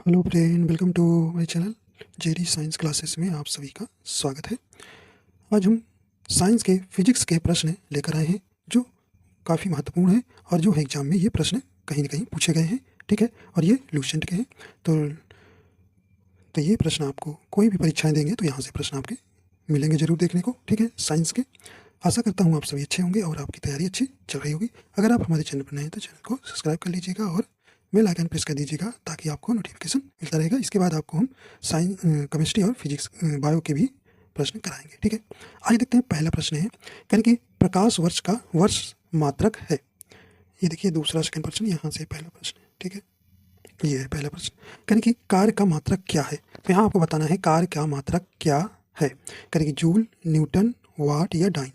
Hello friend, welcome to my channel JD science classes में आप सभी का स्वागत है। आज हम साइंस के फिजिक्स के प्रश्न लेकर आए हैं जो काफ़ी महत्वपूर्ण है और जो एग्जाम में ये प्रश्न कहीं ना कहीं पूछे गए हैं। ठीक है, और ये लूसेंट के हैं। तो ये प्रश्न आपको कोई भी परीक्षाएं देंगे तो यहाँ से प्रश्न आपके मिलेंगे जरूर देखने को। ठीक है, साइंस के। आशा करता हूँ आप सभी अच्छे होंगे और आपकी तैयारी अच्छी चल रही होगी। अगर आप हमारे चैनल पर नए हैं तो चैनल को सब्सक्राइब कर लीजिएगा और बेल आइकन प्रेस कर दीजिएगा ताकि आपको नोटिफिकेशन मिलता रहेगा। इसके बाद आपको हम साइंस, केमिस्ट्री और फिजिक्स, बायो के भी प्रश्न कराएंगे। ठीक है, आइए देखते हैं। पहला प्रश्न है यानी कि प्रकाश वर्ष का वर्ष मात्रक है। ये देखिए दूसरा सेकंड प्रश्न, यहाँ से पहला प्रश्न है। ठीक है, ये है पहला प्रश्न। यानी कि कार्य का मात्रक क्या है। तो यहाँ आपको बताना है कार्य का मात्रक क्या है। यानी कि जूल, न्यूटन, वाट या डाइन।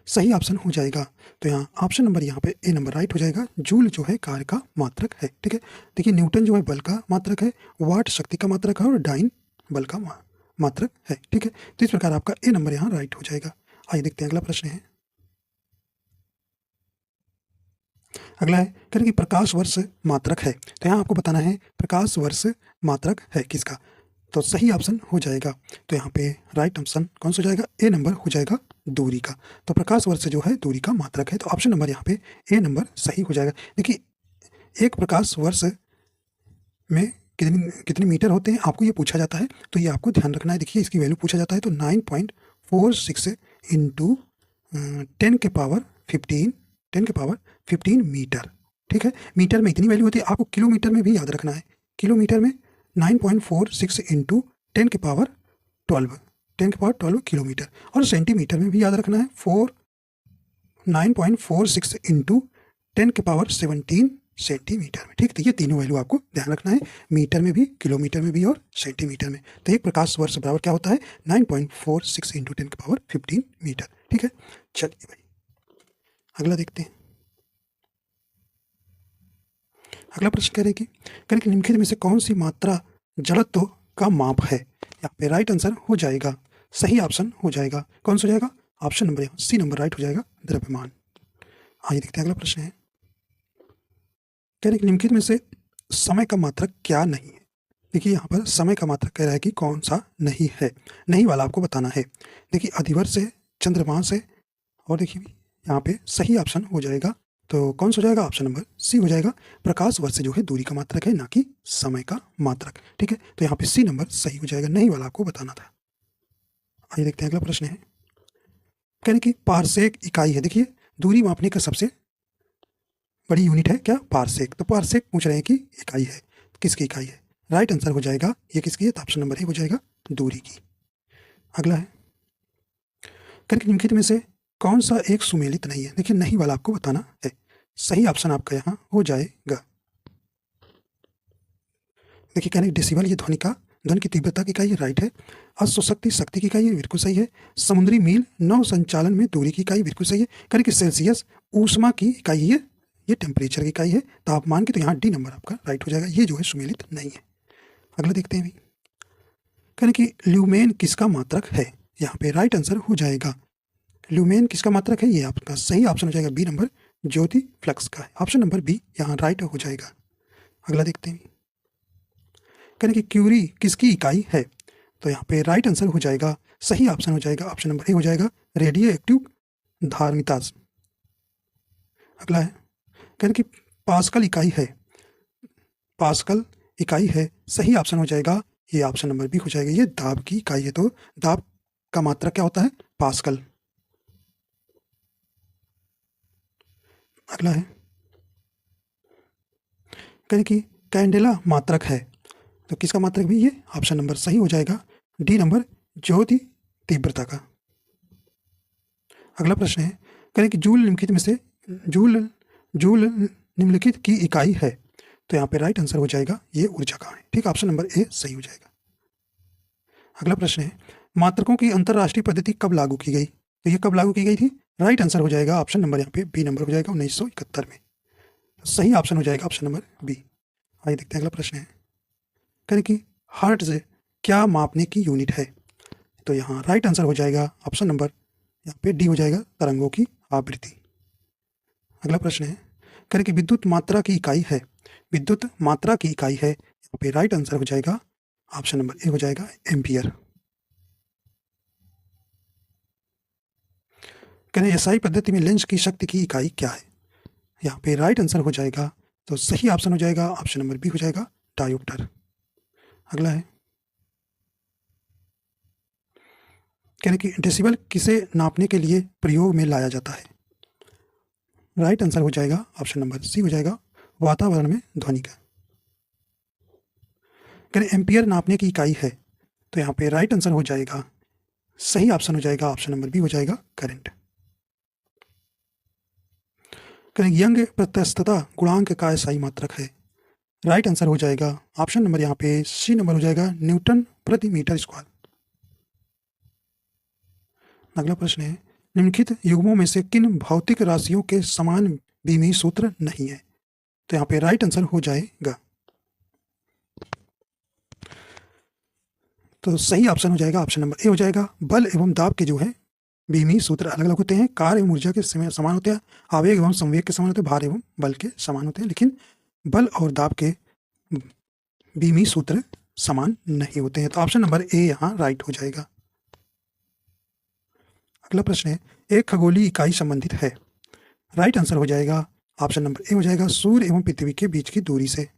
सही ऑप्शन हो जाएगा। तो यहाँ ऑप्शन नंबर यहाँ पे ए नंबर राइट हो जाएगा। जूल जो है कार्य का मात्रक है। ठीक है, देखिए न्यूटन जो है बल का मात्रक है, वाट शक्ति का मात्रक है और डाइन बल का मात्रक है। ठीक है, तो इस प्रकार आपका ए नंबर यहाँ राइट हो जाएगा। आइए देखते हैं अगला प्रश्न है। अगला है यानी कि प्रकाश वर्ष मात्रक है। तो यहाँ आपको बताना है प्रकाश वर्ष मात्रक है किसका। तो सही ऑप्शन हो जाएगा। तो यहाँ पे राइट ऑप्शन कौन सा हो जाएगा, ए नंबर हो जाएगा दूरी का। तो प्रकाश वर्ष जो है दूरी का मात्रक है। तो ऑप्शन नंबर यहाँ पे ए नंबर सही हो जाएगा। देखिए एक प्रकाश वर्ष में कितनी कितने मीटर होते हैं आपको ये पूछा जाता है, तो ये आपको ध्यान रखना है। देखिए इसकी वैल्यू पूछा जाता है तो 9.46 इंटू 10 के पावर 15 मीटर। ठीक है, मीटर में इतनी वैल्यू होती है। आपको किलोमीटर में भी याद रखना है। किलोमीटर में 9.46 इंटू 10 के पावर 12 किलोमीटर। और सेंटीमीटर में भी याद रखना है 9.46 इंटू 10 के पावर 17 सेंटीमीटर में। ठीक, तो ये तीनों वैल्यू आपको ध्यान रखना है, मीटर में भी, किलोमीटर में भी और सेंटीमीटर में। तो एक प्रकाश वर्ष बराबर क्या होता है, 9.46 इंटू 10 के पावर 15 मीटर। ठीक है, चलिए भाई अगला देखते हैं। अगला प्रश्न कह रहे हैं कि निम्नलिखित में से कौन सी मात्रा जड़त्व का माप है। यहाँ पे राइट आंसर हो जाएगा, सही ऑप्शन हो जाएगा। कौन सा हो जाएगा, option number C number right हो जाएगा, द्रव्यमान। आइए देखते हैं अगला प्रश्न है। कह रहे हैं कि निम्नलिखित में से समय का मात्रक क्या नहीं है। देखिए यहाँ पर समय का मात्रक कह रहा है कि कौन सा नहीं है। नहीं वाला आपको बताना है। देखिए अधिवर्ष है, चंद्रमास है और देखिए यहाँ पे सही ऑप्शन हो जाएगा। तो कौन सा हो जाएगा, ऑप्शन नंबर सी हो जाएगा। प्रकाश वर्ष जो है दूरी का मात्रक है, ना कि समय का मात्रक। ठीक है, तो यहाँ पे सी नंबर सही हो जाएगा। नहीं वाला आपको बताना था। आइए देखते हैं अगला प्रश्न है। कहने की पारसेक इकाई है। देखिए दूरी मापने का सबसे बड़ी यूनिट है क्या, पारसेक। तो पारसेक पूछ रहे हैं कि इकाई है, किसकी इकाई है। राइट आंसर हो जाएगा ये किसकी है, तो ऑप्शन नंबर ए हो जाएगा, दूरी की। अगला है कहने निम्नलिखित में से कौन सा एक सुमेलित नहीं है। देखिए नहीं वाला आपको बताना है। सही ऑप्शन आपका यहाँ हो जाएगा। देखिए कहने डेसिबल ये ध्वनि की तीव्रता की इकाई है, राइट है। अश्वशक्ति शक्ति की इकाई है, बिल्कुल सही है। समुद्री मील नौ संचालन में दूरी की इकाई, बिल्कुल सही है। कहने कि सेल्सियस ऊष्मा की इकाई है, ये टेम्परेचर की इकाई है, तापमान की। तो यहाँ डी नंबर आपका राइट हो जाएगा, ये जो है सुमेलित नहीं है। अगला देखते हैं। कहने कि ल्यूमेन किसका मात्रक है। यहाँ पे राइट आंसर हो जाएगा। ल्यूमेन किसका मात्रक है, ये आपका सही ऑप्शन हो जाएगा, बी नंबर ज्योति फ्लक्स का है। ऑप्शन नंबर बी यहाँ राइट हो जाएगा। अगला देखते हैं। कहने की क्यूरी किसकी इकाई है। तो यहाँ पे राइट आंसर हो जाएगा, सही ऑप्शन हो जाएगा, ऑप्शन नंबर ए हो जाएगा, रेडियो एक्टिव धारिता। अगला है कहने की पास्कल इकाई है। पास्कल इकाई है, सही ऑप्शन हो जाएगा, ये ऑप्शन नंबर बी हो जाएगा, ये दाब की इकाई है। तो दाब का मात्रक क्या होता है, पास्कल। अगला है कहने की कैंडेला मात्रक है। तो किसका मात्रक भी, ये ऑप्शन नंबर सही हो जाएगा, डी नंबर ज्योति तीव्रता का। अगला प्रश्न है कहने कि जूल निम्नलिखित में से जूल निम्नलिखित की इकाई है। तो यहाँ पे राइट आंसर हो जाएगा, ये ऊर्जा का है। ठीक, ऑप्शन नंबर ए सही हो जाएगा। अगला प्रश्न है मात्रकों की अंतरराष्ट्रीय पद्धति कब लागू की गई। तो ये कब लागू की गई थी। राइट आंसर हो जाएगा, ऑप्शन नंबर यहाँ पे बी नंबर हो जाएगा, 1971 में। सही ऑप्शन हो जाएगा, ऑप्शन नंबर बी। आइए देखते हैं अगला प्रश्न है। कहने की हर्ट्ज क्या मापने की यूनिट है। तो यहाँ राइट आंसर हो जाएगा, ऑप्शन नंबर यहाँ पे डी हो जाएगा, तरंगों की आवृत्ति। अगला प्रश्न है कहने की विद्युत मात्रा की इकाई है। विद्युत मात्रा की इकाई है, यहाँ पे राइट आंसर हो जाएगा ऑप्शन नंबर ए हो जाएगा एम्पियर। कह रहे एसआई पद्धति में लेंस की शक्ति की इकाई क्या है? यहाँ पे राइट आंसर हो जाएगा, तो सही ऑप्शन हो जाएगा ऑप्शन नंबर बी हो जाएगा डायोप्टर। अगला है, कह रहे कि डेसिबल किसे नापने के लिए प्रयोग में लाया जाता है? राइट आंसर हो जाएगा ऑप्शन नंबर सी हो जाएगा वातावरण में ध्वनि का। कह रहे एम्पियर नापने की इकाई है, तो यहाँ पे राइट आंसर हो जाएगा, सही ऑप्शन हो जाएगा ऑप्शन नंबर बी हो जाएगा करंट। कह रहे यंग प्रत्यस्तता गुणांक का एसआई मात्रक है। राइट आंसर हो जाएगा ऑप्शन नंबर यहाँ पे सी नंबर हो जाएगा न्यूटन प्रति मीटर स्क्वायर। अगला प्रश्न है, निम्नलिखित युग्मों में से किन भौतिक राशियों के समान बीमी सूत्र नहीं है? तो यहाँ पे राइट आंसर हो जाएगा, तो सही ऑप्शन हो जाएगा ऑप्शन नंबर ए हो जाएगा बल एवं दाब के जो है बीमी सूत्र अलग अलग होते हैं। कार्य एवं ऊर्जा के समान होते हैं, आवेग एवं संवेग के समान होते हैं, भार एवं बल के समान होते हैं, लेकिन बल और दाब के बीमी सूत्र समान नहीं होते हैं। तो ऑप्शन नंबर ए यहाँ राइट हो जाएगा। अगला प्रश्न है, एक खगोलीय इकाई संबंधित है। राइट आंसर हो जाएगा ऑप्शन नंबर ए हो जाएगा सूर्य एवं पृथ्वी के बीच की दूरी से।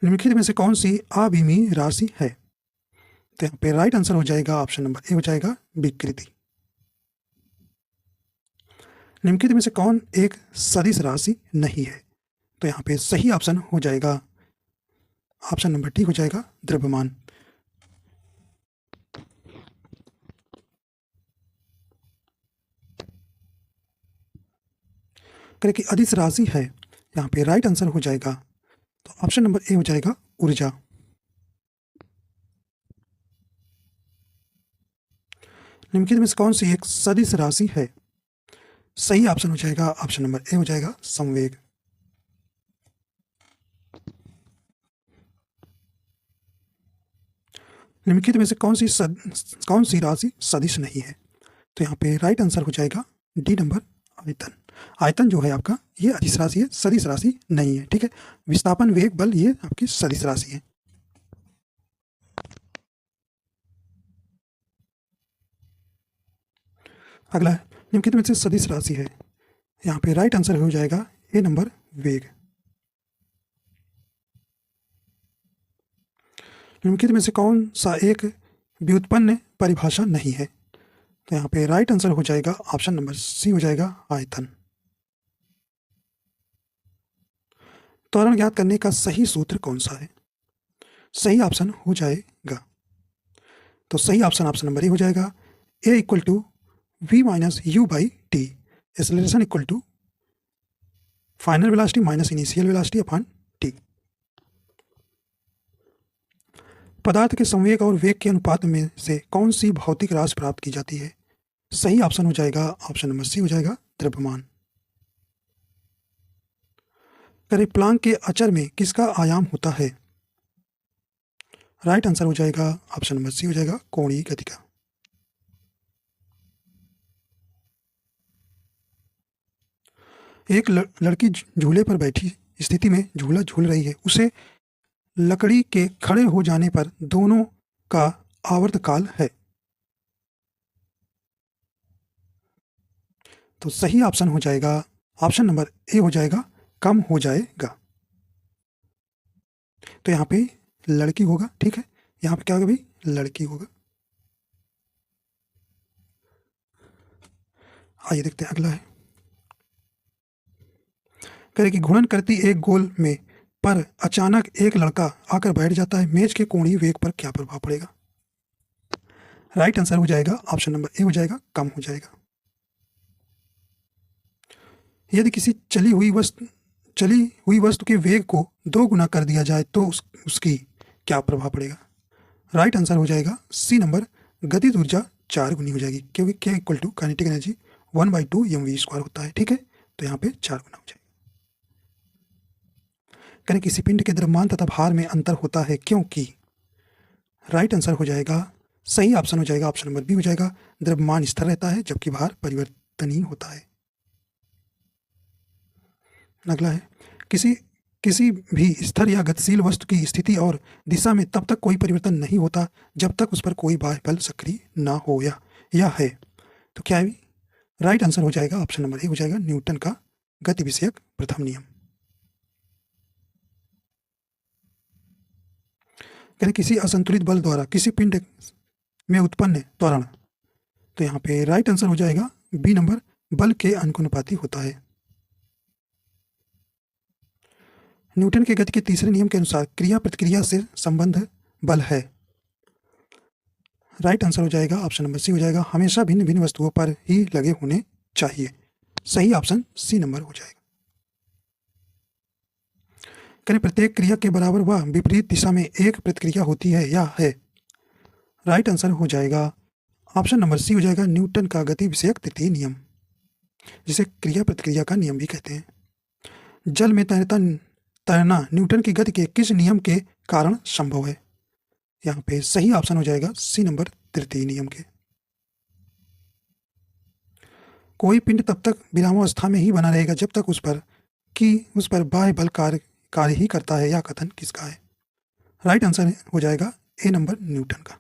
निम्नलिखित में से कौन सी अविमीय राशि है? तो यहाँ पे राइट आंसर हो जाएगा ऑप्शन नंबर ए हो जाएगा विकृति। निम्नलिखित में से कौन एक सदिश राशि नहीं है? तो यहाँ पे सही ऑप्शन हो जाएगा ऑप्शन नंबर डी हो जाएगा द्रव्यमान। करें कि अदिश राशि है, यहाँ पे राइट आंसर हो जाएगा, तो ऑप्शन नंबर ए हो जाएगा ऊर्जा। निम्नलिखित में से कौन सी एक सदिश राशि है? सही ऑप्शन हो जाएगा ऑप्शन नंबर ए हो जाएगा संवेग। निम्नलिखित में से कौन सी राशि सदिश नहीं है? तो यहाँ पे राइट आंसर हो जाएगा डी नंबर आयतन। आयतन जो है आपका ये अदिश राशि है, सदिश राशि नहीं है, ठीक है। विस्थापन वेग बल ये आपकी सदिश राशि है। अगला है, निम्नलिखित में से सदिश राशि है, यहाँ पे राइट आंसर हो जाएगा ए नंबर वेग। निम्नलिखित में से कौन सा एक व्युत्पन्न परिभाषा नहीं है? तो यहाँ पे राइट आंसर हो जाएगा ऑप्शन नंबर सी हो जाएगा आयतन। त्वरण ज्ञात करने का सही सूत्र कौन सा है? सही ऑप्शन हो जाएगा, तो सही ऑप्शन नंबर ए हो जाएगा A equal to V minus U by T, acceleration equal to final velocity minus initial velocity upon T. पदार्थ के संवेग और वेग के अनुपात में से कौन सी भौतिक राशि प्राप्त की जाती है? सही ऑप्शन हो जाएगा ऑप्शन नंबर सी हो जाएगा द्रव्यमान। करें प्लांक के अचर में किसका आयाम होता है? राइट आंसर हो जाएगा ऑप्शन नंबर सी हो जाएगा कोणीय गति का। एक लड़की झूले पर बैठी स्थिति में झूला झूल रही है, उसे लकड़ी के खड़े हो जाने पर दोनों का आवर्तकाल है। तो सही ऑप्शन हो जाएगा ऑप्शन नंबर ए हो जाएगा कम हो जाएगा। तो यहाँ पे लड़की होगा, ठीक है, यहाँ पे क्या होगा भाई लड़की होगा। आइए देखते हैं अगला है, करें कि घूर्णन करती एक गोल में पर अचानक एक लड़का आकर बैठ जाता है, मेज के कोणीय वेग पर क्या प्रभाव पड़ेगा? राइट आंसर हो जाएगा ऑप्शन नंबर ए हो जाएगा कम हो जाएगा। यदि किसी चली हुई वस्तु के वेग को 2 गुना कर दिया जाए तो उसकी क्या प्रभाव पड़ेगा? राइट आंसर हो जाएगा सी नंबर गतिज ऊर्जा 4 गुनी हो जाएगी, क्योंकि के equal to kinetic energy 1/2 mv² होता है, ठीक है। तो यहाँ पे 4 गुना हो जाएगा। करें किसी पिंड के द्रव्यमान तथा भार में अंतर होता है क्योंकि? राइट आंसर हो जाएगा, सही ऑप्शन हो जाएगा ऑप्शन नंबर बी हो जाएगा द्रव्यमान स्थिर रहता है जबकि भार परिवर्तनीय होता है। अगला है, किसी किसी भी स्थिर या गतिशील वस्तु की स्थिति और दिशा में तब तक कोई परिवर्तन नहीं होता जब तक उस पर कोई बाह्य बल सक्रिय ना हो या है। तो क्या है राइट आंसर हो जाएगा ऑप्शन नंबर ए हो जाएगा न्यूटन का गति विषयक प्रथम नियम। यानी किसी असंतुलित बल द्वारा किसी पिंड में उत्पन्न त्वरण, तो यहाँ पे राइट आंसर हो जाएगा बी नंबर बल के अनुपाती होता है। न्यूटन के गति के तीसरे नियम के अनुसार क्रिया प्रतिक्रिया से संबंध बल है। राइट आंसर हो जाएगा ऑप्शन नंबर सी हो जाएगा हमेशा भिन्न भिन्न वस्तुओं पर ही लगे होने चाहिए। सही ऑप्शन सी नंबर हो जाएगा। करें प्रत्येक क्रिया के बराबर व विपरीत दिशा में एक प्रतिक्रिया होती है या है। राइट आंसर हो जाएगा ऑप्शन नंबर सी हो जाएगा न्यूटन का गति विषयक तृतीय नियम, जिसे क्रिया प्रतिक्रिया का नियम भी कहते हैं। जल में तैरना न्यूटन की गति के किस नियम के कारण संभव है। यहाँ पे सही ऑप्शन हो जाएगा सी नंबर तृतीय नियम के। कोई पिंड तब तक विरामावस्था में ही बना रहेगा जब तक उस पर बाह्य बल कार्य ही करता है, या कथन किसका है। राइट आंसर हो जाएगा ए नंबर न्यूटन का।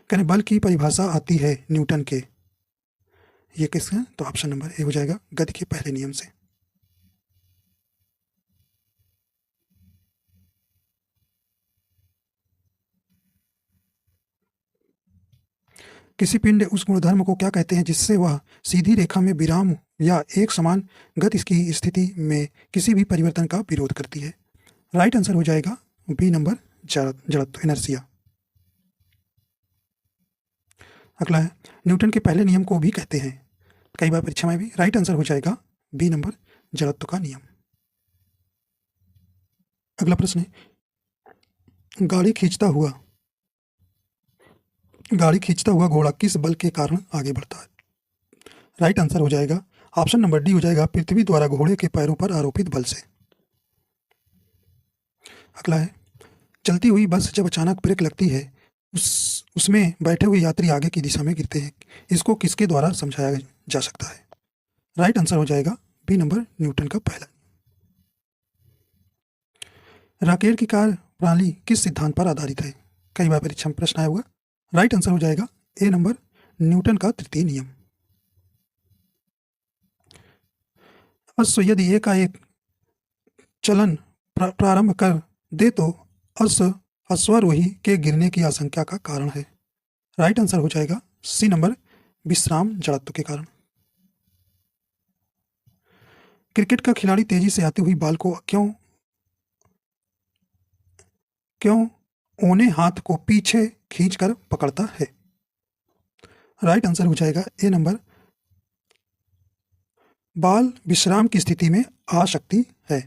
कहने बल की परिभाषा आती है न्यूटन के, ये किसका, तो ऑप्शन नंबर ए हो जाएगा गति के पहले नियम से। किसी पिंड उस गुणधर्म को क्या कहते हैं जिससे वह सीधी रेखा में विराम या एक समान गति की स्थिति में किसी भी परिवर्तन का विरोध करती है। राइट आंसर हो जाएगा बी नंबर जड़त्व इनर्शिया। अगला है न्यूटन के पहले नियम को भी कहते हैं कई बार परीक्षा में भी। राइट आंसर हो जाएगा बी नंबर जड़त्व का नियम। अगला प्रश्न है गाड़ी खींचता हुआ घोड़ा किस बल के कारण आगे बढ़ता है। राइट आंसर हो जाएगा ऑप्शन नंबर डी हो जाएगा पृथ्वी द्वारा घोड़े के पैरों पर आरोपित बल से। अगला है चलती हुई बस जब अचानक ब्रेक लगती है उसमें बैठे हुए यात्री आगे की दिशा में गिरते हैं, इसको किसके द्वारा समझाया जा सकता है। राइट आंसर हो जाएगा बी नंबर न्यूटन का पहला। राकेट की कार्य प्रणाली किस सिद्धांत पर आधारित है। कई बार परीक्षा में प्रश्न आया होगा। राइट आंसर हो जाएगा ए नंबर न्यूटन का तृतीय नियम। अश्व यदि एकाएक चलन प्रारंभ कर दे तो अश्वारोही के गिरने की आशंका का कारण है। राइट आंसर हो जाएगा सी नंबर विश्राम जड़त्व के कारण। क्रिकेट का खिलाड़ी तेजी से आती हुई बॉल को क्यों ओने हाथ को पीछे खींचकर पकड़ता है। राइट आंसर हो जाएगा ए नंबर बॉल विश्राम की स्थिति में आ सकती है।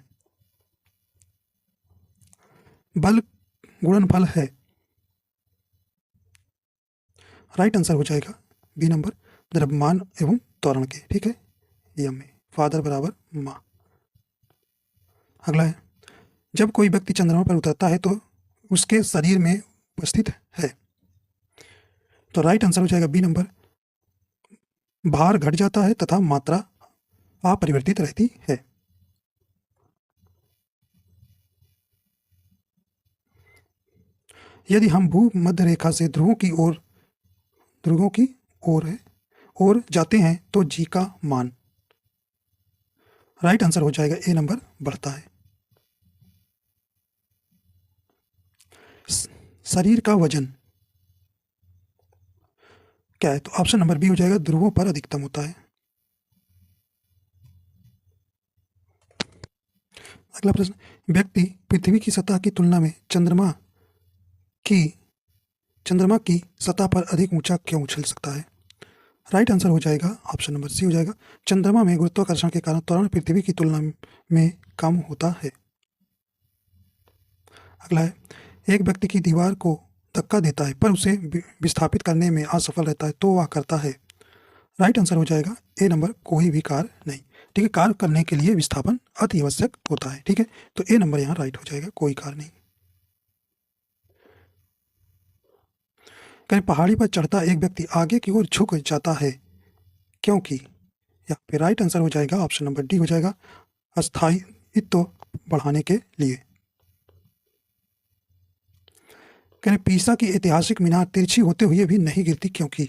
बल गुणनफल है। राइट आंसर हो जाएगा बी नंबर द्रव्यमान एवं त्वरण के। ठीक है, यम में फादर बराबर माँ। अगला है जब कोई व्यक्ति चंद्रमा पर उतरता है तो उसके शरीर में उपस्थित है, तो राइट आंसर हो जाएगा बी नंबर भार घट जाता है तथा मात्रा अपरिवर्तित रहती है। यदि हम भूमध्य रेखा से ध्रुवों की ओर जाते हैं तो जी का मान। राइट आंसर हो जाएगा ए नंबर बढ़ता है। शरीर का वजन क्या है, तो ऑप्शन नंबर बी हो जाएगा ध्रुवों पर अधिकतम होता है। अगला प्रश्न, व्यक्ति पृथ्वी की सतह की तुलना में चंद्रमा की सतह पर अधिक ऊंचा क्यों उछल सकता है। राइट आंसर हो जाएगा ऑप्शन नंबर सी हो जाएगा चंद्रमा में गुरुत्वाकर्षण के कारण त्वरण पृथ्वी की तुलना में कम होता है। अगला है एक व्यक्ति की दीवार को धक्का देता है पर उसे विस्थापित करने में असफल रहता है तो वह करता है। राइट आंसर हो जाएगा ए नंबर कोई भी कार्य नहीं। ठीक है, कार्य करने के लिए विस्थापन अति आवश्यक होता है। ठीक है, तो ए नंबर यहाँ राइट हो जाएगा कोई कार्य नहीं। कहीं पहाड़ी पर चढ़ता एक व्यक्ति आगे की ओर झुक जाता है क्योंकि। यहाँ पे राइट आंसर हो जाएगा ऑप्शन नंबर डी हो जाएगा, अस्थायित्व बढ़ाने के लिए। कह रहे पीसा की ऐतिहासिक मीनार तिरछी होते हुए भी नहीं गिरती क्योंकि।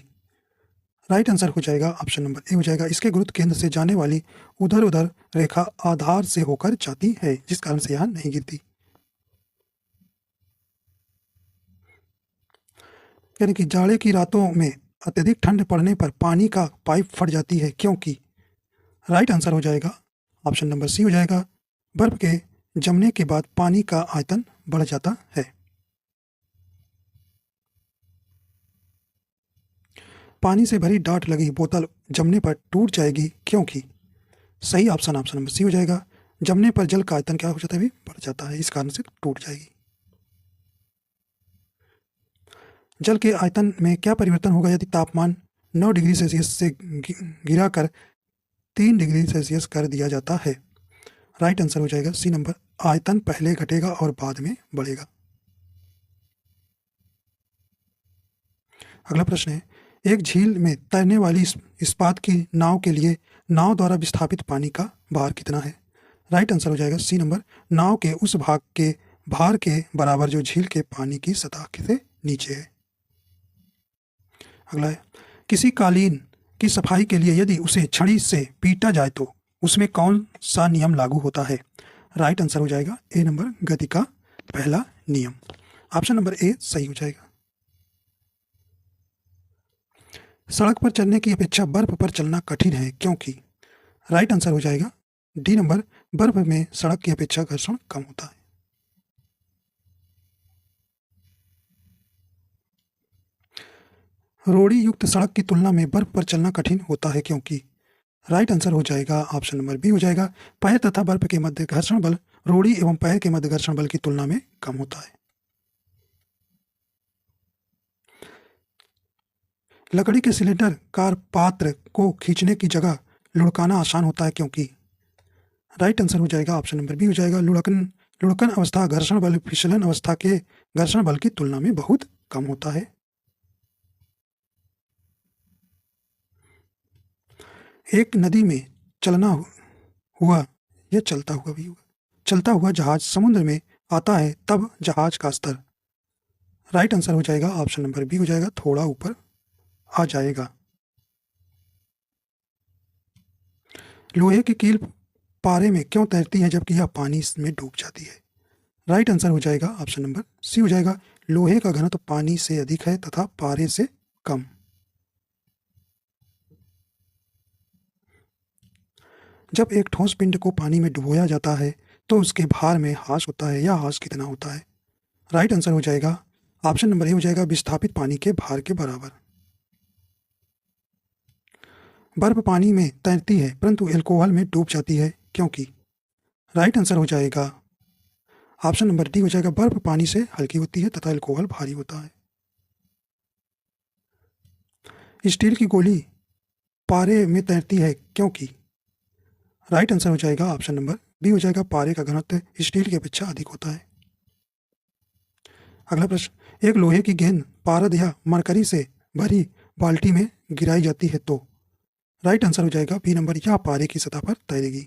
राइट आंसर हो जाएगा ऑप्शन नंबर ए हो जाएगा, इसके गुरुत्व केंद्र से जाने वाली उधर उधर रेखा आधार से होकर जाती है, जिस कारण से यह नहीं गिरती। यानी कि जाड़े की रातों में अत्यधिक ठंड पड़ने पर पानी का पाइप फट जाती है क्योंकि। राइट आंसर हो जाएगा ऑप्शन नंबर सी हो जाएगा, बर्फ के जमने के बाद पानी का आयतन बढ़ जाता है। पानी से भरी डाट लगी बोतल जमने पर टूट जाएगी क्योंकि। सही ऑप्शन ऑप्शन नंबर सी हो जाएगा, जमने पर जल का आयतन क्या हो जाता है, भी बढ़ जाता है, इस कारण से टूट जाएगी। जल के आयतन में क्या परिवर्तन होगा यदि तापमान 9 डिग्री सेल्सियस से गिरा कर 3 डिग्री सेल्सियस कर दिया जाता है। राइट आंसर हो जाएगा सी नंबर, आयतन पहले घटेगा और बाद में बढ़ेगा। अगला प्रश्न है, एक झील में तैरने वाली इस्पात की नाव के लिए नाव द्वारा विस्थापित पानी का भार कितना है। राइट आंसर हो जाएगा सी नंबर, नाव के उस भाग के भार के बराबर जो झील के पानी की सतह से नीचे है। अगला है, किसी कालीन की सफाई के लिए यदि उसे छड़ी से पीटा जाए तो उसमें कौन सा नियम लागू होता है। राइट आंसर हो जाएगा ए नंबर, गति का पहला नियम। ऑप्शन नंबर ए सही हो जाएगा। सड़क पर चलने की अपेक्षा बर्फ पर चलना कठिन है क्योंकि। राइट आंसर हो जाएगा डी नंबर, बर्फ में सड़क की अपेक्षा घर्षण कम होता है। रोड़ी युक्त सड़क की तुलना में बर्फ पर चलना कठिन होता है क्योंकि। राइट आंसर हो जाएगा ऑप्शन नंबर बी हो जाएगा, पैर तथा बर्फ के मध्य घर्षण बल रोड़ी एवं पैर के मध्य घर्षण बल की तुलना में कम होता है। लकड़ी के सिलेंडर कार पात्र को खींचने की जगह लुढ़काना आसान होता है क्योंकि। राइट आंसर हो जाएगा ऑप्शन नंबर बी हो जाएगा, लुढ़कन लुढ़कन अवस्था घर्षण बल फिसलन अवस्था के घर्षण बल की तुलना में बहुत कम होता है। एक नदी में चलना हुआ या चलता हुआ भी हुआ चलता हुआ जहाज समुद्र में आता है तब जहाज का स्तर। राइट आंसर हो जाएगा ऑप्शन नंबर बी हो जाएगा, थोड़ा ऊपर आ जाएगा। लोहे की कील पारे में क्यों तैरती है जबकि यह पानी में डूब जाती है। राइट आंसर हो जाएगा ऑप्शन नंबर सी हो जाएगा, लोहे का घनत्व तो पानी से अधिक है तथा पारे से कम। जब एक ठोस पिंड को पानी में डुबोया जाता है तो उसके भार में ह्रास होता है, यह ह्रास कितना होता है। राइट आंसर हो जाएगा ऑप्शन नंबर ए हो जाएगा, विस्थापित पानी के भार के बराबर। बर्फ पानी में तैरती है परंतु एल्कोहल में डूब जाती है क्योंकि। राइट आंसर हो जाएगा ऑप्शन नंबर डी हो जाएगा, बर्फ पानी से हल्की होती है तथा एल्कोहल भारी होता है। स्टील की गोली पारे में तैरती है क्योंकि। राइट आंसर हो जाएगा ऑप्शन नंबर बी हो जाएगा, पारे का घनत्व स्टील की अपेक्षा अधिक होता है। अगला प्रश्न, एक लोहे की गेंद पारद या मरकरी से भरी बाल्टी में गिराई जाती है तो। राइट आंसर हो जाएगा बी नंबर, यह पारे की सतह पर तैरेगी।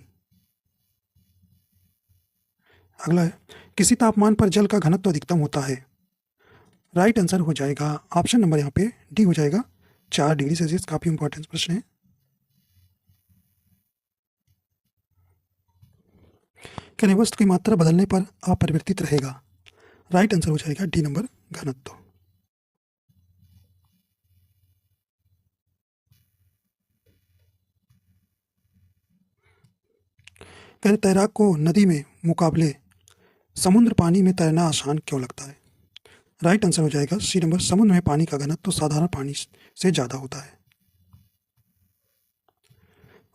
अगला है, किसी तापमान पर जल का घनत्व अधिकतम होता है। राइट आंसर हो जाएगा ऑप्शन नंबर यहाँ पे डी हो जाएगा, 4 डिग्री सेल्सियस। काफी इंपॉर्टेंट प्रश्न है। क्या वस्तु की मात्रा बदलने पर अपरिवर्तित रहेगा। राइट आंसर हो जाएगा डी नंबर, घनत्व। कहते तैराक को नदी में मुकाबले समुद्र पानी में तैरना आसान क्यों लगता है। राइट आंसर हो जाएगा सी नंबर, समुद्र में पानी का घनत्व तो साधारण पानी से ज़्यादा होता है।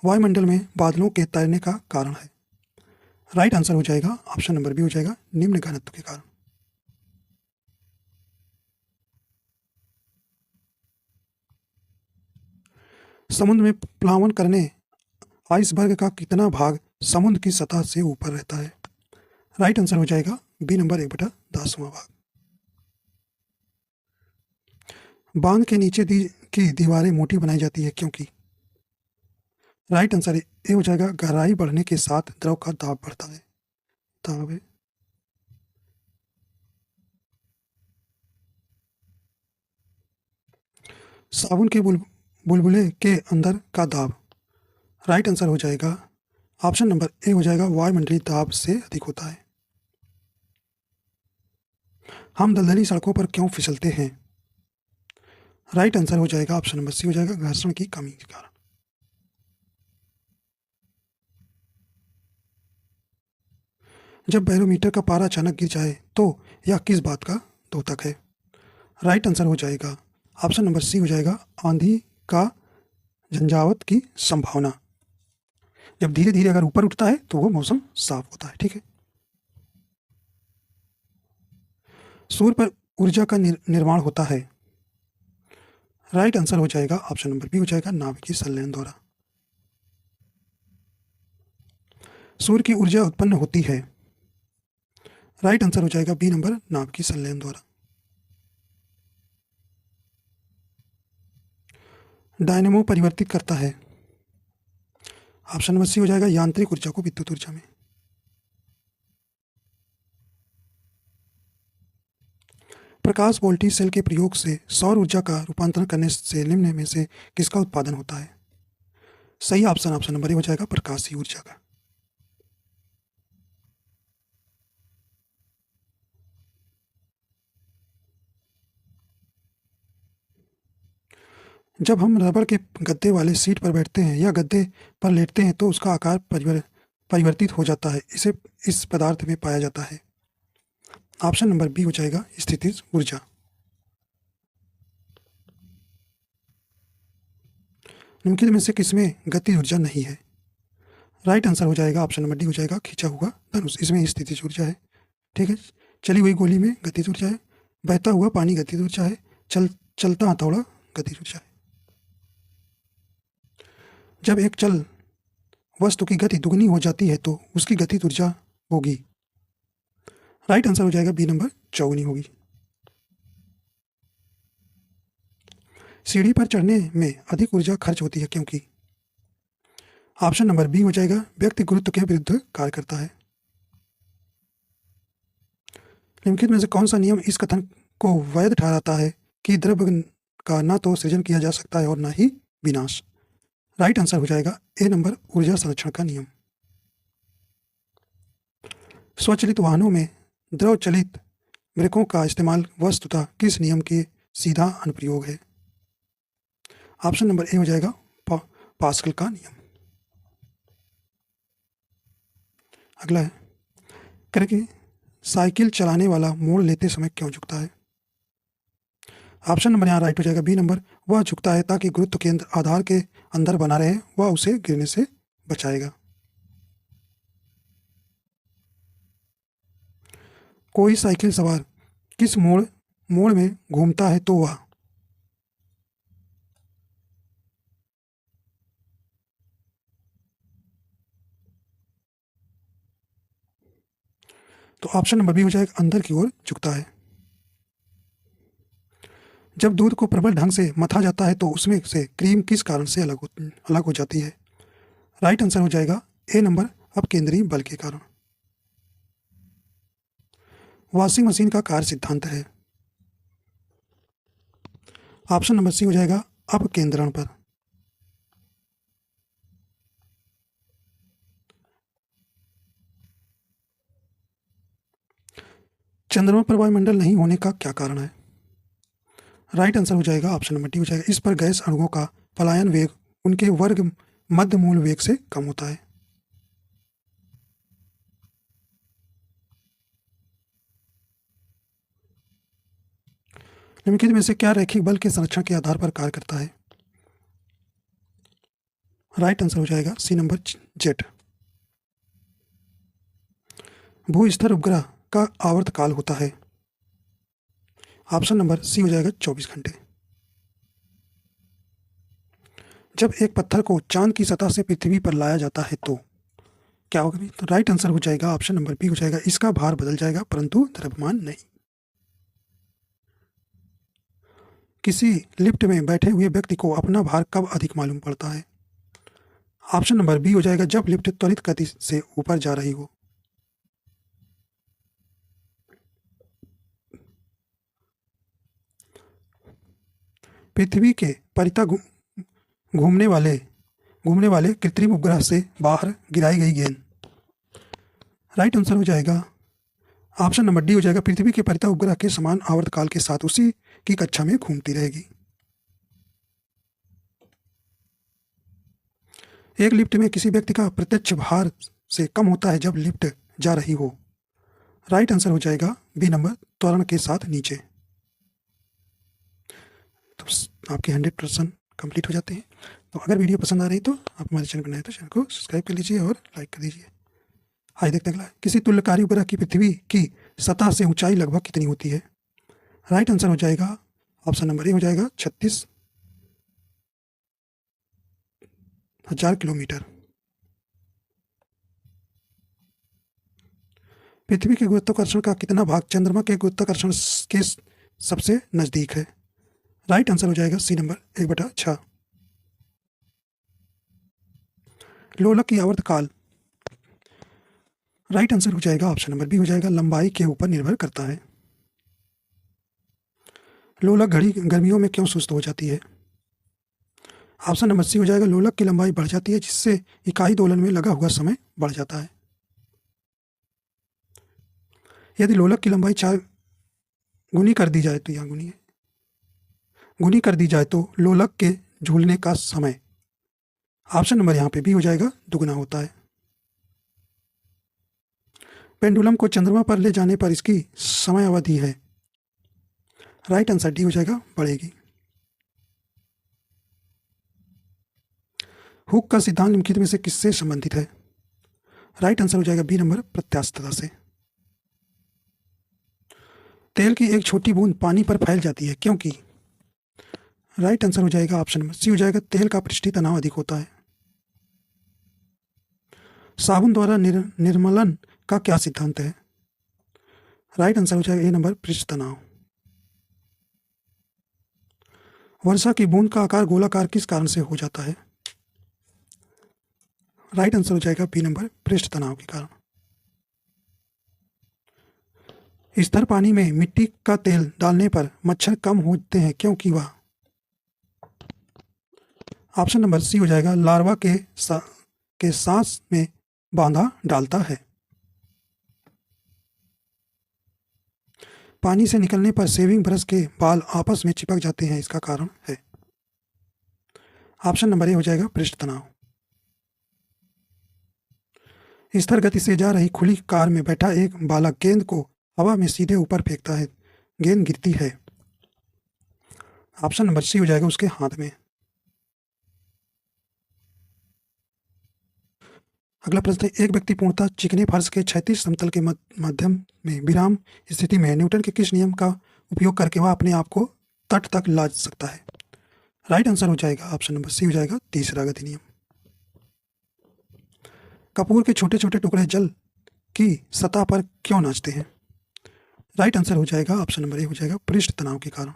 वायुमंडल में बादलों के तैरने का कारण है। राइट आंसर हो जाएगा ऑप्शन नंबर बी हो जाएगा, निम्न घनत्व के कारण। समुद्र में प्लावन करने आइसबर्ग का कितना भाग समुद्र की सतह से ऊपर रहता है। राइट आंसर हो जाएगा बी नंबर, 1/10वां भाग। बांध के नीचे की दीवारें मोटी बनाई जाती है क्योंकि। राइट आंसर ए हो जाएगा, गहराई बढ़ने के साथ द्रव का दाब बढ़ता है। दाब है। साबुन के बुलबुले के अंदर का दाब। राइट आंसर हो जाएगा ऑप्शन नंबर ए हो जाएगा, वायुमंडलीय दाब से अधिक होता है। हम दलदली सड़कों पर क्यों फिसलते हैं? राइट आंसर हो जाएगा ऑप्शन नंबर सी हो जाएगा, घर्षण की कमी के कारण। जब बैरोमीटर का पारा अचानक गिर जाए तो यह किस बात का द्योतक है? राइट आंसर हो जाएगा ऑप्शन नंबर सी हो जाएगा, आंधी का झंझावत की संभावना। जब धीरे धीरे अगर ऊपर उठता है तो वो मौसम साफ होता है। ठीक है। सूर्य पर ऊर्जा का निर्माण होता है। राइट आंसर हो जाएगा ऑप्शन नंबर बी हो जाएगा, नाभिकीय संलयन द्वारा। सूर्य की ऊर्जा उत्पन्न होती है। राइट आंसर हो जाएगा बी नंबर, नाभिकीय संलयन द्वारा। डायनेमो परिवर्तित करता है। ऑप्शन नंबर सी हो जाएगा, यांत्रिक ऊर्जा को विद्युत ऊर्जा में। प्रकाश वोल्टेज सेल के प्रयोग से सौर ऊर्जा का रूपांतरण करने से निम्न में से किसका उत्पादन होता है? सही ऑप्शन ऑप्शन नंबर ए हो जाएगा, प्रकाशीय ऊर्जा का। जब हम रबड़ के गद्दे वाले सीट पर बैठते हैं या गद्दे पर लेटते हैं तो उसका आकार परिवर्तित हो जाता है। इसे इस पदार्थ में पाया जाता है। ऑप्शन नंबर बी हो जाएगा, स्थितिज ऊर्जा। निम्नलिखित में से किसमें गतिज ऊर्जा नहीं है? राइट आंसर हो जाएगा ऑप्शन नंबर डी हो जाएगा, खींचा हुआ धनुष। इसमें स्थितिज ऊर्जा है। ठीक है। चली हुई गोली में गतिज ऊर्जा है। बहता हुआ पानी गतिज ऊर्जा है। चलता हथौड़ा गतिज ऊर्जा है। जब एक चल वस्तु की गति दुगनी हो जाती है तो उसकी गतिज ऊर्जा होगी। राइट आंसर हो जाएगा बी नंबर, चौगुनी होगी। सीढ़ी पर चढ़ने में अधिक ऊर्जा खर्च होती है क्योंकि? ऑप्शन नंबर बी हो जाएगा, व्यक्ति गुरुत्व के विरुद्ध कार्य करता है। निम्नलिखित में से कौन सा नियम इस कथन को वैध ठहराता है कि द्रव्य का न तो सृजन किया जा सकता है और न ही विनाश? राइट आंसर हो जाएगा ए नंबर, ऊर्जा संरक्षण का नियम। स्वचालित वाहनों में द्रव चलित ब्रेकों का इस्तेमाल वस्तुतः किस नियम के सीधा अनुप्रयोग है? ऑप्शन नंबर ए हो जाएगा, पास्कल का नियम। अगला है, करके साइकिल चलाने वाला मोड़ लेते समय क्यों झुकता है? ऑप्शन नंबर यहाँ राइट हो जाएगा बी नंबर, वह झुकता है ताकि गुरुत्व केंद्र आधार के अंदर बना रहे, वह उसे गिरने से बचाएगा। कोई साइकिल सवार किस मोड़ में घूमता है तो वह? तो ऑप्शन नंबर बी हो जाएगा, अंदर की ओर झुकता है। जब दूध को प्रबल ढंग से मथा जाता है तो उसमें से क्रीम किस कारण से अलग हो जाती है? राइट आंसर हो जाएगा ए नंबर, अपकेंद्रीय बल के कारण। वॉशिंग मशीन का कार्य सिद्धांत है। ऑप्शन नंबर सी हो जाएगा, अपकेंद्रण पर। चंद्रमा पर वायुमंडल नहीं होने का क्या कारण है? राइट आंसर हो जाएगा ऑप्शन नंबर डी हो जाएगा, इस पर गैस अणुओं का पलायन वेग उनके वर्ग मध्य मूल वेग से कम होता है। निम्नलिखित में से क्या रैखिक बल के संरक्षण के आधार पर कार्य करता है? राइट आंसर हो जाएगा सी नंबर, जेट। भूस्तर उपग्रह का आवर्त काल होता है। ऑप्शन नंबर सी हो जाएगा, 24 घंटे। जब एक पत्थर को चांद की सतह से पृथ्वी पर लाया जाता है तो क्या होगा? तो राइट आंसर हो जाएगा ऑप्शन नंबर बी हो जाएगा, इसका भार बदल जाएगा परंतु द्रव्यमान नहीं। किसी लिफ्ट में बैठे हुए व्यक्ति को अपना भार कब अधिक मालूम पड़ता है? ऑप्शन नंबर बी हो जाएगा जब लिफ्ट त्वरित गति से ऊपर जा रही हो। पृथ्वी के परितः घूमने वाले घूमने वाले कृत्रिम उपग्रह से बाहर गिराई गई गेंद। राइट आंसर हो जाएगा ऑप्शन नंबर डी हो जाएगा पृथ्वी के परितः उपग्रह के समान आवर्तकाल के साथ उसी की कक्षा में घूमती रहेगी। एक लिफ्ट में किसी व्यक्ति का प्रत्यक्ष भार से कम होता है जब लिफ्ट जा रही हो। राइट आंसर हो जाएगा बी नंबर त्वरण के साथ नीचे। तो आपके 100% कंप्लीट हो जाते हैं। तो अगर वीडियो पसंद आ रही तो आप हमारे चैनल पर नए तो चैनल को सब्सक्राइब कर लीजिए और लाइक कर दीजिए। आइए देखते हैं अगला। किसी तुल्यकारी उपग्रह की पृथ्वी की सतह से ऊंचाई लगभग कितनी होती है। राइट आंसर हो जाएगा ऑप्शन नंबर ए हो जाएगा 36,000 किलोमीटर। पृथ्वी के गुरुत्वाकर्षण का कितना भाग चंद्रमा के गुरुत्वाकर्षण के सबसे नजदीक है। राइट आंसर हो जाएगा सी नंबर 1/6। लोलक की आवर्तकाल। राइट आंसर हो जाएगा ऑप्शन नंबर बी हो जाएगा लंबाई के ऊपर निर्भर करता है। लोलक घड़ी गर्मियों में क्यों सुस्त हो जाती है। ऑप्शन नंबर सी हो जाएगा लोलक की लंबाई बढ़ जाती है जिससे इकाई दोलन में लगा हुआ समय बढ़ जाता है। यदि लोलक की लंबाई 4 गुनी कर दी जाए तो यहाँ गुनी कर दी जाए तो लोलक के झूलने का समय ऑप्शन नंबर यहाँ पे बी हो जाएगा दुगुना होता है। पेंडुलम को चंद्रमा पर ले जाने पर इसकी समय अवधि है। राइट आंसर डी हो जाएगा बढ़ेगी। हुक का सिद्धांत निम्नलिखित में से किससे संबंधित है। राइट आंसर हो जाएगा बी नंबर प्रत्यास्थता से। तेल की एक छोटी बूंद पानी पर फैल जाती है क्योंकि। राइट आंसर हो जाएगा ऑप्शन नंबर सी हो जाएगा तेल का पृष्ठीय तनाव अधिक होता है। साबुन द्वारा निर्मलन का क्या सिद्धांत है। राइट आंसर हो जाएगा ए नंबर पृष्ठ तनाव। वर्षा की बूंद का आकार गोलाकार किस कारण से हो जाता है। राइट आंसर हो जाएगा बी नंबर पृष्ठ तनाव के कारण। स्थिर पानी में मिट्टी का तेल डालने पर मच्छर कम होते हैं क्योंकि वह। ऑप्शन नंबर सी हो जाएगा लार्वा के सांस में बांधा डालता है। पानी से निकलने पर शेविंग ब्रश के बाल आपस में चिपक जाते हैं इसका कारण है। ऑप्शन नंबर ए हो जाएगा पृष्ठ तनाव। स्थिर गति से जा रही खुली कार में बैठा एक बालक गेंद को हवा में सीधे ऊपर फेंकता है। गेंद गिरती है। ऑप्शन नंबर सी हो जाएगा उसके हाथ में। अगला प्रश्न है एक व्यक्ति पूर्णतः चिकने फर्श के क्षैतिज समतल के माध्यम में विराम स्थिति में न्यूटन के किस नियम का उपयोग करके वह अपने आप को तट तक ला सकता है। राइट आंसर हो जाएगा ऑप्शन नंबर सी हो जाएगा तीसरा गति नियम। कपूर के छोटे छोटे टुकड़े जल की सतह पर क्यों नाचते हैं। राइट आंसर हो जाएगा ऑप्शन नंबर ए हो जाएगा पृष्ठ तनाव के कारण।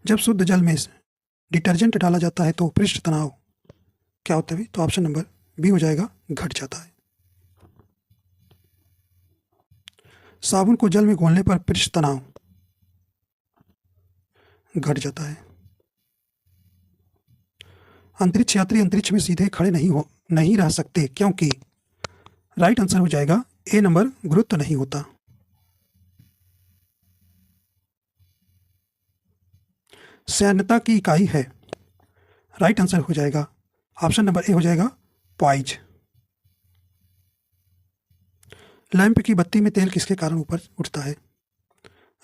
जब शुद्ध जल में डिटर्जेंट डाला जाता है तो पृष्ठ तनाव क्या होता है। तो ऑप्शन नंबर बी हो जाएगा घट जाता है। साबुन को जल में घोलने पर पृष्ठ तनाव घट जाता है। अंतरिक्ष यात्री अंतरिक्ष में सीधे खड़े नहीं रह सकते क्योंकि। राइट आंसर हो जाएगा ए नंबर गुरुत्व नहीं होता। सैन्यता की इकाई है। राइट आंसर हो जाएगा ऑप्शन नंबर ए हो जाएगा पॉइज। लैंप की बत्ती में तेल किसके कारण ऊपर उठता है।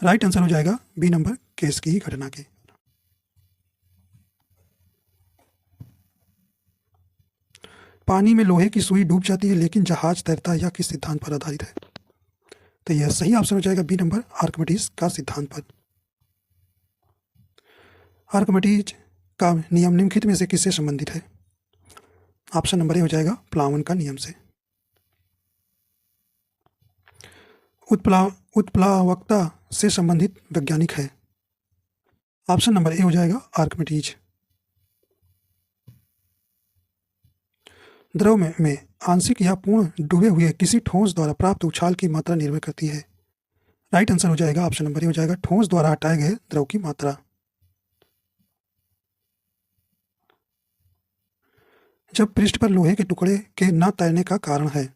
राइट आंसर हो जाएगा बी नंबर केस की ही घटना के। पानी में लोहे की सुई डूब जाती है लेकिन जहाज तैरता है, यह किस सिद्धांत पर आधारित है। तो यह सही ऑप्शन हो जाएगा बी नंबर आर्किमिडीज का सिद्धांत पर। आर्किमिडीज का नियम निम्नलिखित में से किससे संबंधित है। ऑप्शन नंबर ए हो जाएगा प्लावन का नियम से। उत्प्लावकता से संबंधित वैज्ञानिक है। ऑप्शन नंबर ए हो जाएगा आर्किमिडीज। द्रव में आंशिक या पूर्ण डूबे हुए किसी ठोस द्वारा प्राप्त उछाल की मात्रा निर्भर करती है। राइट आंसर हो जाएगा ऑप्शन नंबर ए हो जाएगा, ठोस द्वारा हटाए गए द्रव की मात्रा। जब पृष्ठ पर लोहे के टुकड़े के न तैरने का कारण है।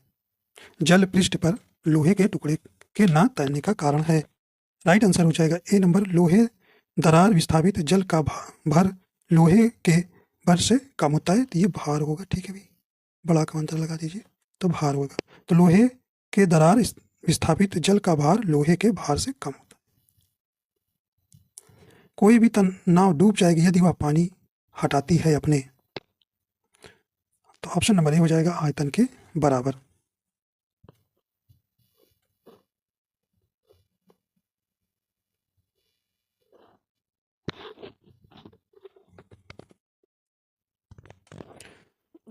जल पृष्ठ पर लोहे के टुकड़े के न तैरने का कारण है। राइट आंसर हो जाएगा ए नंबर, लोहे दरार विस्थापित जल का भर लोहे के भर से कम होता है, तो ये भार होगा। ठीक है भाई, बड़ा का अंतर लगा दीजिए तो भार होगा। तो लोहे के दरार विस्थापित जल का भार लोहे के भार से कम होता है। कोई भी नाव डूब जाएगी यदि वह पानी हटाती है अपने। तो ऑप्शन नंबर ए हो जाएगा, आयतन के बराबर।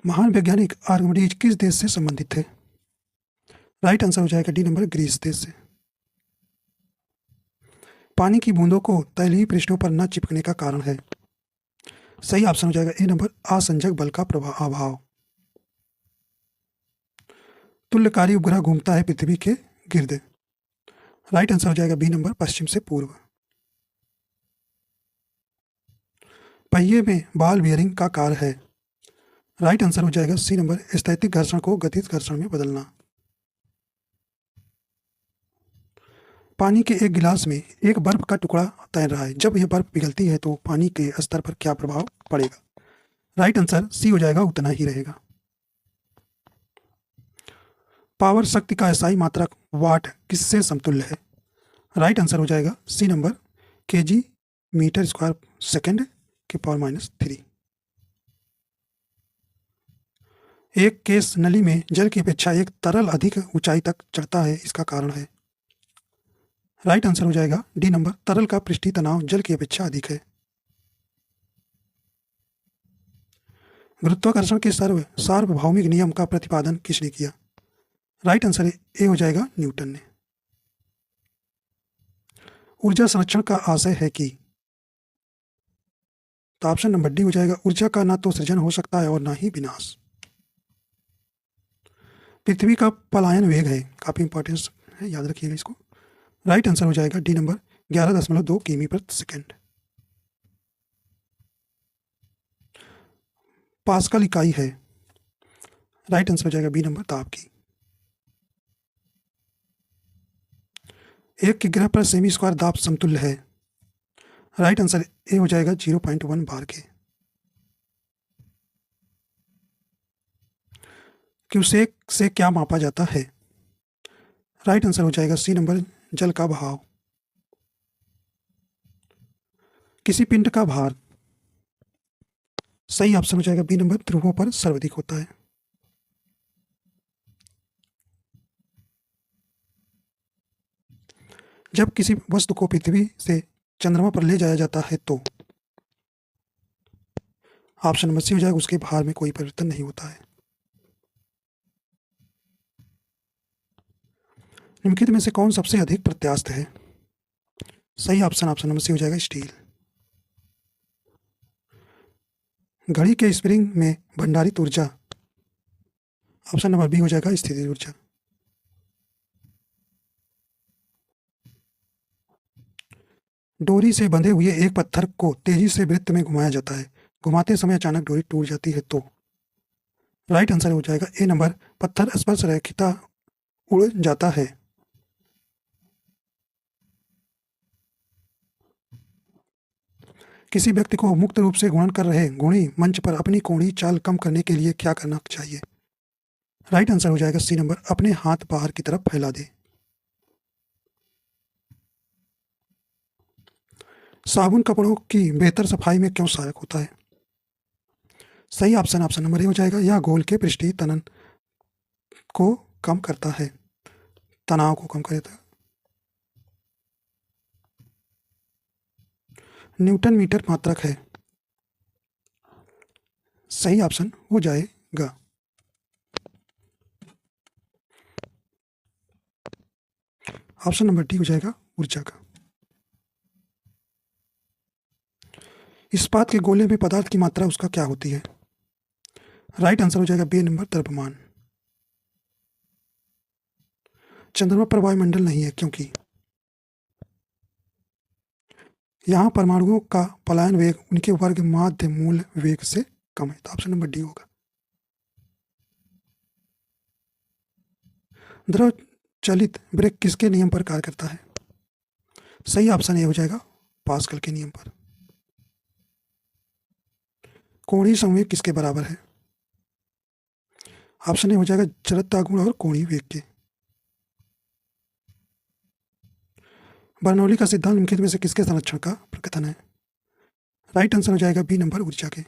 महान वैज्ञानिक आर्किमिडीज किस देश से संबंधित थे? राइट आंसर हो जाएगा डी नंबर, ग्रीस देश से। पानी की बूंदों को तैलीय पृष्ठों पर न चिपकने का कारण है। सही ऑप्शन हो जाएगा ए नंबर, असंजक बल का अभाव। तुल्यकारी उपग्रह घूमता है पृथ्वी के गिर्द। राइट आंसर हो जाएगा बी नंबर, पश्चिम से पूर्व। पहिए में बॉल बियरिंग का कार्य है। राइट आंसर हो जाएगा सी नंबर, स्थैतिक घर्षण को गतिज घर्षण में बदलना। पानी के एक गिलास में एक बर्फ का टुकड़ा तैर रहा है, जब यह बर्फ पिघलती है तो पानी के स्तर पर क्या प्रभाव पड़ेगा? राइट आंसर सी हो जाएगा, उतना ही रहेगा। पावर शक्ति का एसआई मात्रक वाट किससे समतुल्य है? राइट आंसर हो जाएगा C number, kg metre square second के पावर -3। एक केस नली में जल की अपेक्षा एक तरल अधिक ऊंचाई तक चढ़ता है, इसका कारण है? राइट आंसर हो जाएगा डी नंबर, तरल का पृष्ठीय तनाव जल की अपेक्षा अधिक है। गुरुत्वाकर्षण के सार्वभौमिक नियम का प्रतिपादन किसने किया? राइट आंसर ए हो जाएगा, न्यूटन ने। ऊर्जा संरक्षण का आशय है कि? तो ऑप्शन नंबर डी हो जाएगा, ऊर्जा का ना तो सृजन हो सकता है और ना ही विनाश। पृथ्वी का पलायन वेग है, काफी इंपॉर्टेंस है, याद रखिएगा इसको। राइट आंसर हो जाएगा डी नंबर, 11.2 किमी प्रति सेकेंड। पास्कल इकाई है। राइट आंसर हो जाएगा बी नंबर, ताप की। एक के ग्रह पर सेमी स्क्वायर दाब समतुल्य है। राइट आंसर ए हो जाएगा, 0.1 बार के। क्यूसेक से क्या मापा जाता है? राइट आंसर हो जाएगा सी नंबर, जल का बहाव। किसी पिंड का भार? सही ऑप्शन हो जाएगा बी नंबर, ध्रुवों पर सर्वाधिक होता है। जब किसी वस्तु को पृथ्वी से चंद्रमा पर ले जाया जाता है तो? ऑप्शन नंबर सी हो जाएगा, उसके भार में कोई परिवर्तन नहीं होता है। निम्नलिखित में से कौन सबसे अधिक प्रत्यास्थ है? सही ऑप्शन नंबर सी हो जाएगा, स्टील। घड़ी के स्प्रिंग में भंडारित ऊर्जा? ऑप्शन नंबर बी हो जाएगा, स्थितिज ऊर्जा। डोरी से बंधे हुए एक पत्थर को तेजी से वृत्त में घुमाया जाता है, घुमाते समय अचानक डोरी टूट जाती है तो? राइट आंसर हो जाएगा ए नंबर, पत्थर स्पर्श रेखिता उड़ जाता है। किसी व्यक्ति को मुक्त रूप से घूर्णन कर रहे घोड़ी मंच पर अपनी कोणीय चाल कम करने के लिए क्या करना चाहिए? राइट आंसर हो जाएगा सी नंबर, अपने हाथ बाहर की तरफ फैला दे। साबुन कपड़ों की बेहतर सफाई में क्यों सहायक होता है? सही ऑप्शन नंबर ए हो जाएगा, यह घोल के पृष्ठीय तनन को कम करता है, तनाव को कम करता है। न्यूटन मीटर मात्रक है। सही ऑप्शन हो जाएगा। ऑप्शन नंबर डी हो जाएगा, ऊर्जा का। इस्पात के गोले में पदार्थ की मात्रा उसका क्या होती है? राइट आंसर हो जाएगा बी नंबर द्रव्यमान। चंद्रमा पर वायुमंडल नहीं है क्योंकि यहाँ परमाणुओं का पलायन वेग उनके वर्ग माध्य मूल वेग से कम है, तो ऑप्शन नंबर डी होगा। द्रव चलित ब्रेक किसके नियम पर कार्य करता है? सही ऑप्शन ए हो जाएगा पास्कल के नियम पर। कोणीय संवेग किसके बराबर है? ऑप्शन ए हो जाएगा जड़ता गुण और कोणीय वेग के। बर्नौली का सिद्धांत निम्नलिखित में से किसके संरक्षण का प्रकथन है? राइट आंसर हो जाएगा बी नंबर ऊर्जा के।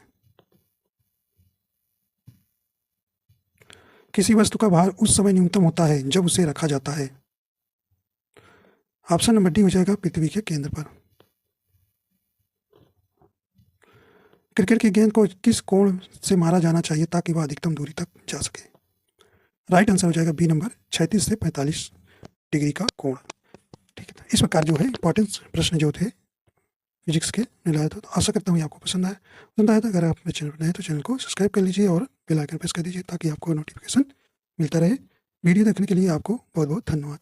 किसी वस्तु का भार उस समय न्यूनतम होता है जब उसे रखा जाता है। ऑप्शन नंबर डी हो जाएगा पृथ्वी के केंद्र पर। क्रिकेट की गेंद को किस कोण से मारा जाना चाहिए ताकि वह अधिकतम दूरी तक जा सके? राइट आंसर हो जाएगा बी नंबर 36 से 45 डिग्री का कोण। ठीक है, इस प्रकार जो है इंपॉर्टेंट प्रश्न जो थे फिजिक्स के मिलाया था। तो आशा करता हूँ आपको पसंद आया था। अगर आप मेरे चैनल पर नए तो चैनल को सब्सक्राइब कर लीजिए और बेल आइकन प्रेस कर दीजिए ताकि आपको नोटिफिकेशन मिलता रहे। वीडियो देखने के लिए आपको बहुत बहुत धन्यवाद।